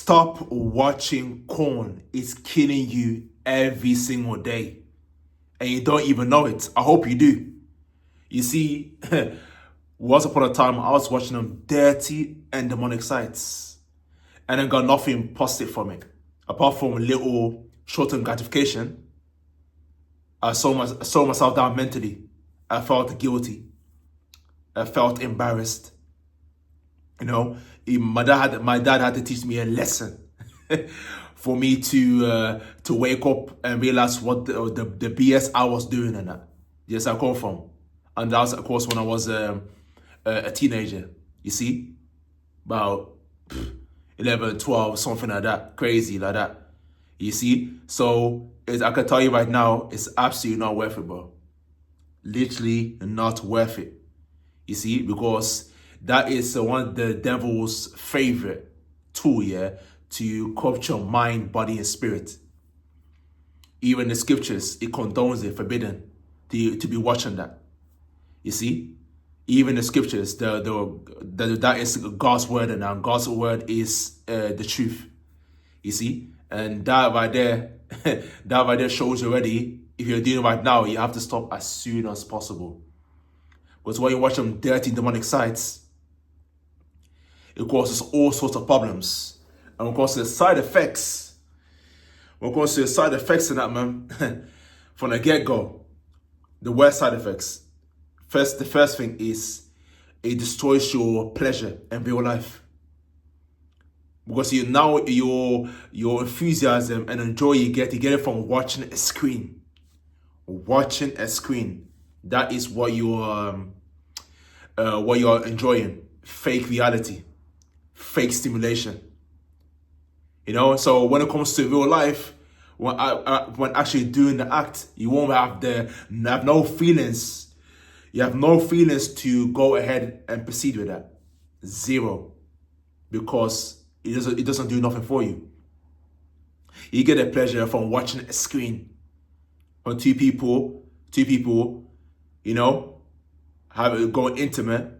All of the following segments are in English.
Stop watching porn. It's killing you every single day. And you don't even know it. I hope you do. You see, once upon a time, I was watching them dirty and demonic sites. And I got nothing positive from it. Apart from a little short-term gratification, I saw myself down mentally. I felt guilty. I felt embarrassed. You know, my dad had to teach me a lesson for me to wake up and realize what the BS I was doing and that. Yes, I come from. And that was, of course, when I was a teenager. You see? About 11, 12, something like that. Crazy like that. You see? So, I can tell you right now, it's absolutely not worth it, bro. Literally not worth it. You see? Because that is one of the devil's favorite tool, yeah, to corrupt your mind, body, and spirit. Even the scriptures, it condones it, forbidden to be watching that. You see? Even the scriptures, that is God's word, and God's word is the truth. You see? And that right there shows you already, if you're doing it right now, you have to stop as soon as possible. Because when you watch them dirty demonic sites, it causes all sorts of problems. And of course, the side effects. Of course, the side effects in that, man, from the get-go, the worst side effects. The first thing is it destroys your pleasure in real life. Because your enthusiasm and joy you get it from watching a screen. Watching a screen. That is what you're enjoying. Fake reality. Fake stimulation. You know, so when it comes to real life, when actually doing the act, you won't have no feelings. You have no feelings to go ahead and proceed with that. Zero. Because it doesn't do nothing for you. You get a pleasure from watching a screen. From two people, you know, going intimate.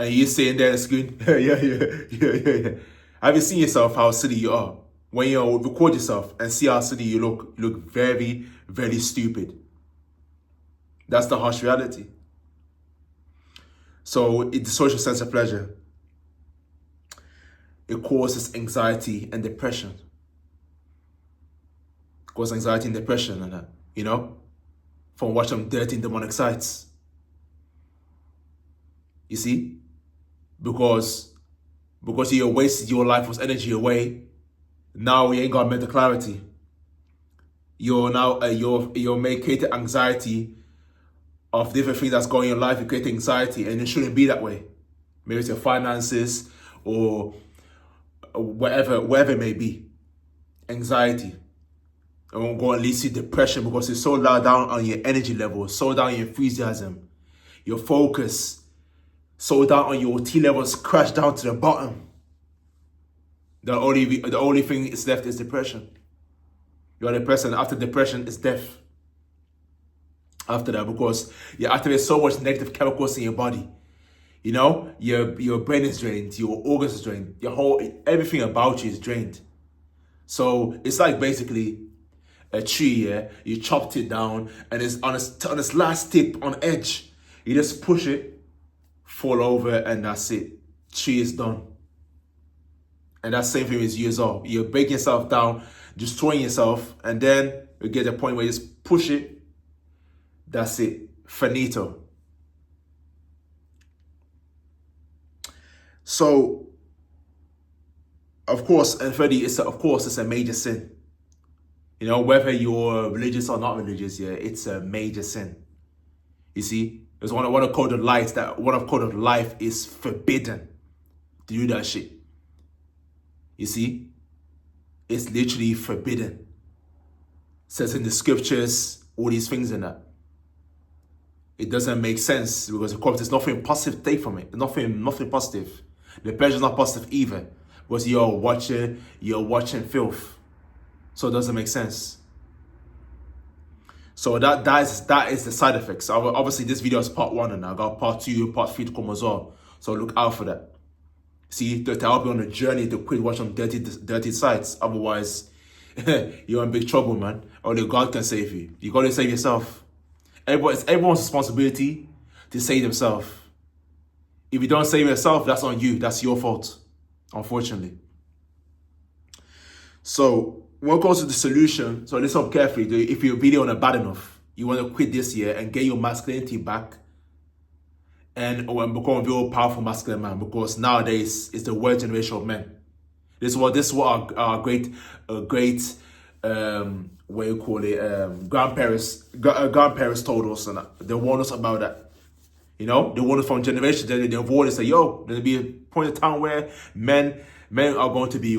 And you're sitting there on the screen, yeah. Have you seen yourself how silly you are? When you record yourself and see how silly you look very, very stupid. That's the harsh reality. So it destroys your sense of pleasure. It causes anxiety and depression. It causes anxiety and depression and that, you know, from watching dirty and demonic sites. You see? Because you wasted your life's energy away. Now you ain't got mental clarity. You're creating anxiety of different things that's going on in your life. You create anxiety, and it shouldn't be that way. Maybe it's your finances or whatever it may be. Anxiety. It won't go and lead to depression because it's so low down on your energy level, so down on your enthusiasm, your focus. So down on your T levels crash down to the bottom. The only thing is left is depression. You're depressed, and after depression is death. After that, because you activate so much negative chemicals in your body. You know, your brain is drained, your organs is drained, everything about you is drained. So it's like basically a tree, yeah? You chopped it down and it's on its last tip on edge. You just push it, fall over, and that's it. Tree is done. And that same thing is you as well. You're breaking yourself down, destroying yourself, and then you get to a point where you just push it. That's it. Finito. So, of course, and thirdly, it's a major sin. You know, whether you're religious or not religious, yeah, it's a major sin. You see? It's one of code of life is forbidden to do that shit. You see? It's literally forbidden. It says in the scriptures, all these things in that. It doesn't make sense because of course there's nothing positive to take from it. Nothing positive. The pleasure's not positive either. Because you're watching filth. So it doesn't make sense. So that is the side effects. Obviously, this video is part 1, and I got part 2 and part 3 to come as well. So look out for that. See, to help you on a journey to quit watching dirty sites. Otherwise, you're in big trouble, man. Only God can save you. You got to save yourself. It's everyone's responsibility to save themselves. If you don't save yourself, that's on you. That's your fault, unfortunately. So when it comes to the solution, so listen carefully. If you're really on a bad enough, you want to quit this year and get your masculinity back and become a real powerful masculine man, because nowadays it's the world generation of men. This is what our great what you call it, grandparents told us, and they warned us about that. You know, they warned us from generation. They warned us, say, yo, there'll be a point in time where men are going to be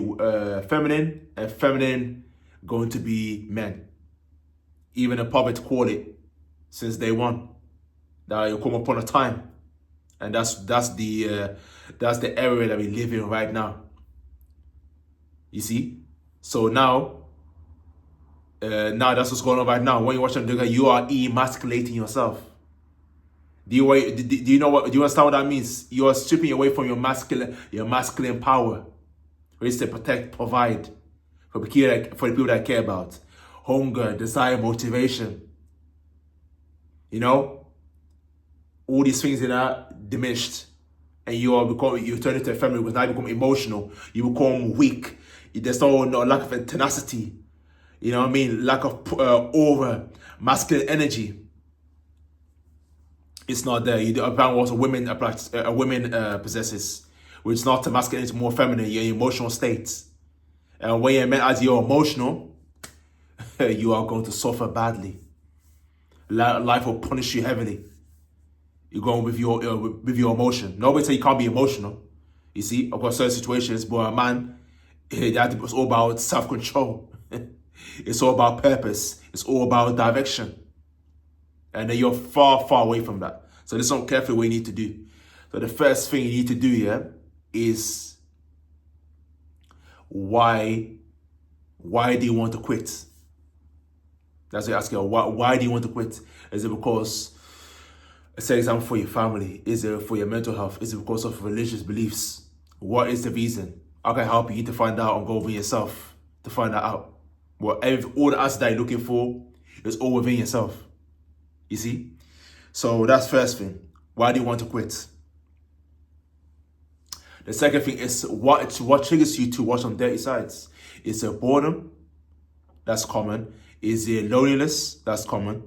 feminine, and feminine going to be men. Even the poverty call it since day one. That you'll come upon a time, and that's the era that we live in right now. You see, so now that's what's going on right now. When you watch them, you are emasculating yourself. Do you know what? Do you understand what that means? You are stripping away from your masculine power, which is to protect, provide for the people that care about, hunger, desire, motivation. You know, all these things that are diminished, and you turn into a family because now you become emotional. You become weak. There's no lack of tenacity. You know what I mean? Lack of aura, masculine energy. It's not there. You apparently what a woman possesses, which is not masculine, it's more feminine. Your emotional states, and when you're meant as you're emotional, you are going to suffer badly. Life will punish you heavily. You're going with your emotion. Nobody say you can't be emotional. You see, of course, certain situations, but a man, it's all about self-control. It's all about purpose. It's all about direction. And then you're far, far away from that. So listen carefully what you need to do. So the first thing you need to do is why do you want to quit? That's what you ask you. Why do you want to quit? Is it because, say example, for your family? Is it for your mental health? Is it because of religious beliefs? What is the reason? I can help you to find out and go within yourself to find that out. All the answers that you're looking for is all within yourself. You see? So that's first thing. Why do you want to quit? The second thing is what triggers you to watch on dirty sites. Is it boredom? That's common. Is it loneliness? That's common.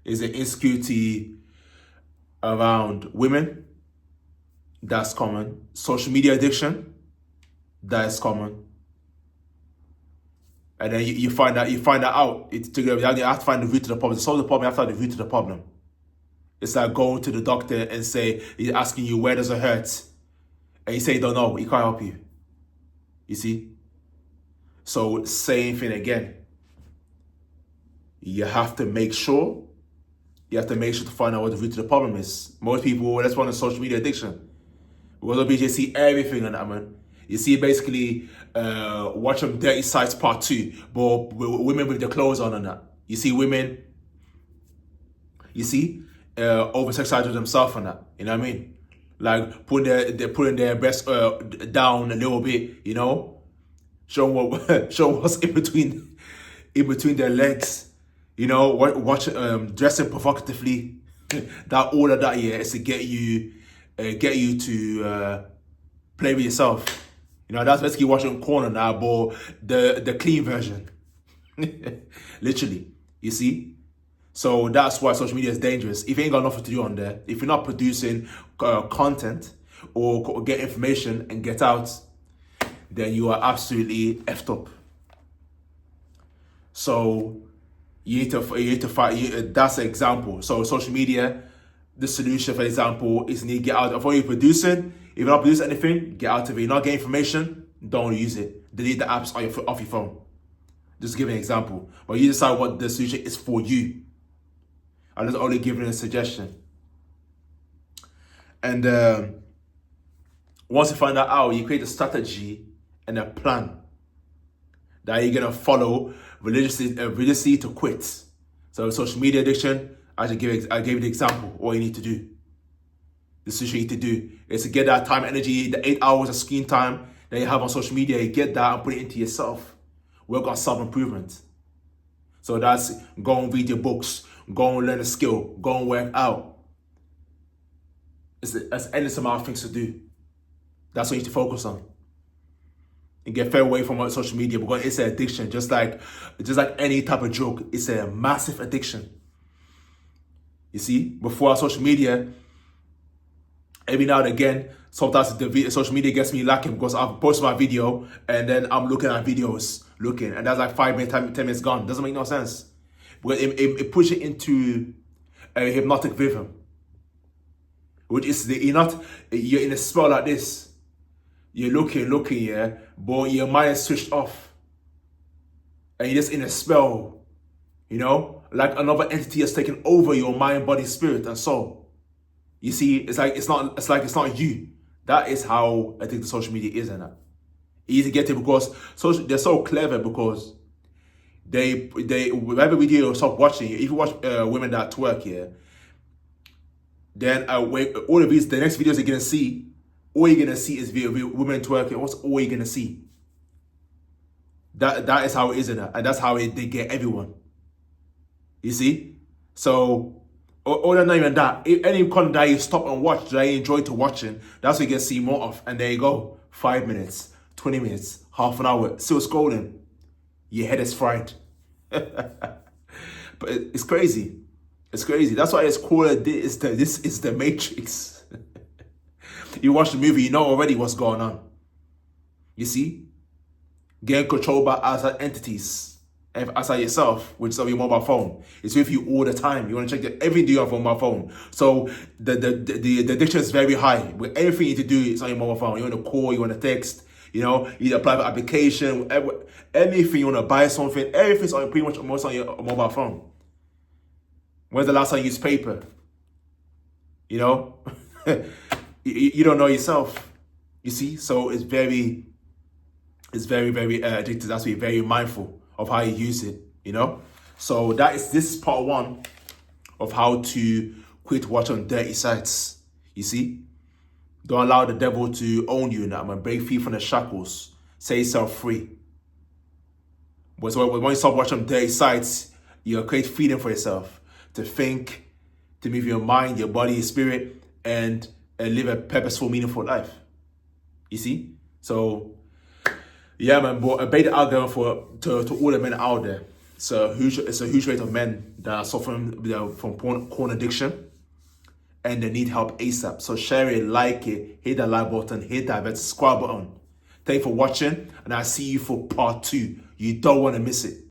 Is it insecurity around women? That's common. Social media addiction? That is common. And then you find that out. You have to find the root of the problem. To solve the problem, you have to find the root of the problem. It's like going to the doctor and he's asking you, where does it hurt? And you say you don't know, he can't help you. You see? So same thing again. You have to make sure to find out what the root of the problem is. Most people, that's one of social media addiction. Because you see everything on that, man. You see basically watch them dirty sites part 2, but women with their clothes on and that. You see women, over-sexualizing themselves and that. You know what I mean? Like putting their breasts down a little bit, you know, showing what's in between their legs, you know, dressing provocatively. All of that is to get you to play with yourself. You know, that's basically watching corner now, but the clean version. Literally, you see? So that's why social media is dangerous. If you ain't got nothing to do on there, if you're not producing content or get information and get out, then you are absolutely effed up. So you need to fight. That's an example. So social media, the solution, for example, is you need to get out of what you're producing. If you're not producing anything, get out of it. You're not getting information, don't use it. Delete the apps off your phone. Just give an example. But you decide what the solution is for you. I'm just only giving a suggestion. And once you find that out, you create a strategy and a plan that you're going to follow religiously to quit. So social media addiction, I gave you the example, what you need to do. The decision you need to do is to get that time, energy, the 8 hours of screen time that you have on social media, you get that and put it into yourself. Work on self-improvement. So that's go and read your books, go and learn a skill, go and work out. It's endless amount of things to do. That's what you need to focus on. And get far away from social media, because it's an addiction. Just like any type of drug, it's a massive addiction. You see, before social media, every now and again, sometimes the social media gets me lacking because I've posted my video and then I'm looking at videos, and that's like 5 minutes, 10 minutes gone. Doesn't make no sense. Because it pushes it into a hypnotic rhythm, which is you're in a spell like this. You're looking, yeah, but your mind is switched off. And you're just in a spell, like another entity has taken over your mind, body, spirit, and soul. You see, it's like it's not you. That is how addicted social media is, and that easy to get it because they're so clever, because they whenever video stop watching. If you watch women that twerk, yeah, then all of these the next videos you're gonna see, all you're gonna see is women twerking. What's all you're gonna see? That is how it is, in that, and that's how they get everyone. You see, so. Or not even that. Any content that you stop and watch that you enjoy to watching, that's what you can see more of. And there you go. 5 minutes, 20 minutes, half an hour, still scrolling. Your head is fried. But it's crazy. It's crazy. That's why it's called this is the Matrix. You watch the movie, you know already what's going on. You see? Getting controlled by outside entities. Outside yourself, which is on your mobile phone. It's with you all the time. You want to check everything you do on your mobile phone. So the addiction is very high. With everything you need to do is on your mobile phone. You want to call, you want to text, you need to apply for application, anything you want to buy something, everything's on pretty much almost on your mobile phone. When's the last time you used paper? You don't know yourself. You see? So it's very, very addictive. That's why you're very mindful of how you use it, So this is part 1 of how to quit watching dirty sites. You see? Don't allow the devil to own you now, man. Break free from the shackles. Set yourself free. But so when you stop watching dirty sites, you'll create freedom for yourself to think, to move your mind, your body, your spirit, and live a purposeful, meaningful life. You see? So yeah, man, but a beta algorithm to all the men out there. It's a huge rate of men that are suffering from porn addiction, and they need help ASAP. So share it, like it, hit that like button, hit that subscribe button. Thank you for watching, and I'll see you for part 2. You don't want to miss it.